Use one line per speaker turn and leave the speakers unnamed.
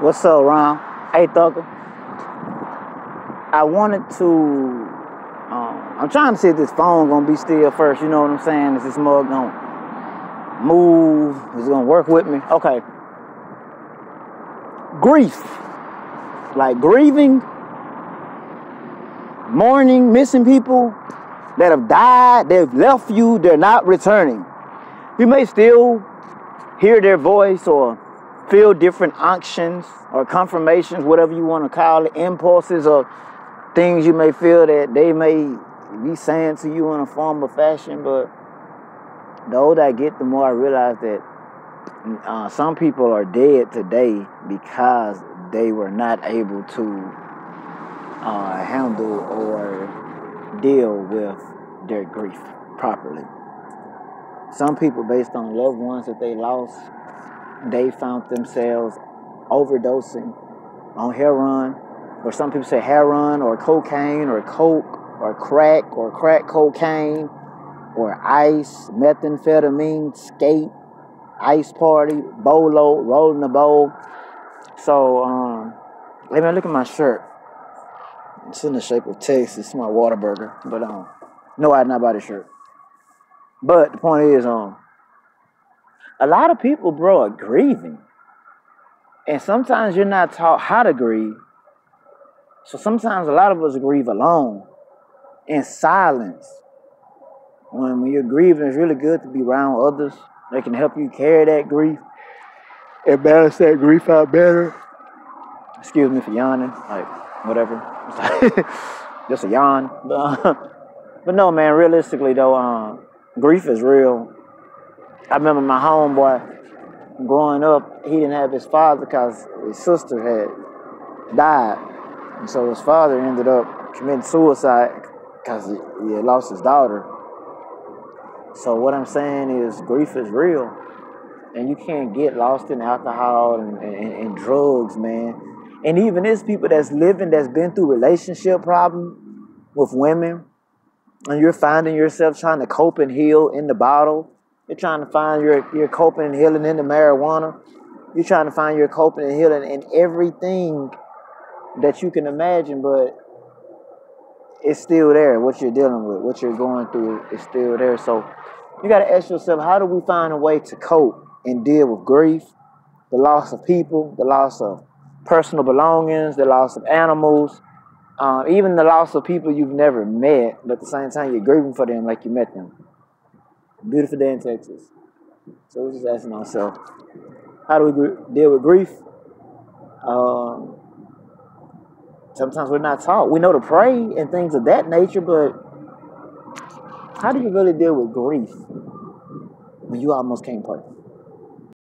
What's up, Ron? Hey, Thugger. I wanted to. I'm trying to see if this phone gonna be still first. You know what I'm saying? Is this mug gonna move? Is it gonna work with me? Okay. Grief, like grieving, mourning, missing people that have died. They've left you. They're not returning. You may still hear their voice or feel different unctions or confirmations, whatever you want to call it, impulses or things you may feel that they may be saying to you in a form or fashion. But the older I get, the more I realize that some people are dead today because they were not able to handle or deal with their grief properly. Some people, based on loved ones that they lost, they found themselves overdosing on heroin, or some people say heroin or cocaine or coke or crack cocaine or ice, methamphetamine, skate, ice party, bolo, rolling the bowl. So, let me look at my shirt. It's in the shape of Texas. It's my Whataburger, but no, I did not buy the shirt. But the point is, a lot of people, bro, are grieving. And sometimes you're not taught how to grieve. So sometimes a lot of us grieve alone, in silence. When you're grieving, it's really good to be around others. They can help you carry that grief and balance that grief out better. Excuse me for yawning, like whatever. Just a yawn. But no, man, realistically though, grief is real. I remember my homeboy growing up, he didn't have his father because his sister had died. And so his father ended up committing suicide because he had lost his daughter. So what I'm saying is grief is real. And you can't get lost in alcohol and drugs, man. And even there's people that's living, that's been through relationship problems with women, and you're finding yourself trying to cope and heal in the bottle. You're trying to find your coping and healing in the marijuana. You're trying to find your coping and healing in everything that you can imagine, but it's still there. What you're dealing with, what you're going through is still there. So you got to ask yourself, how do we find a way to cope and deal with grief, the loss of people, the loss of personal belongings, the loss of animals, even the loss of people you've never met, but at the same time you're grieving for them like you met them. Beautiful day in Texas. So we're just asking ourselves, how do we deal with grief? Sometimes we're not taught. We know to pray and things of that nature, but how do you really deal with grief when you almost can't pray?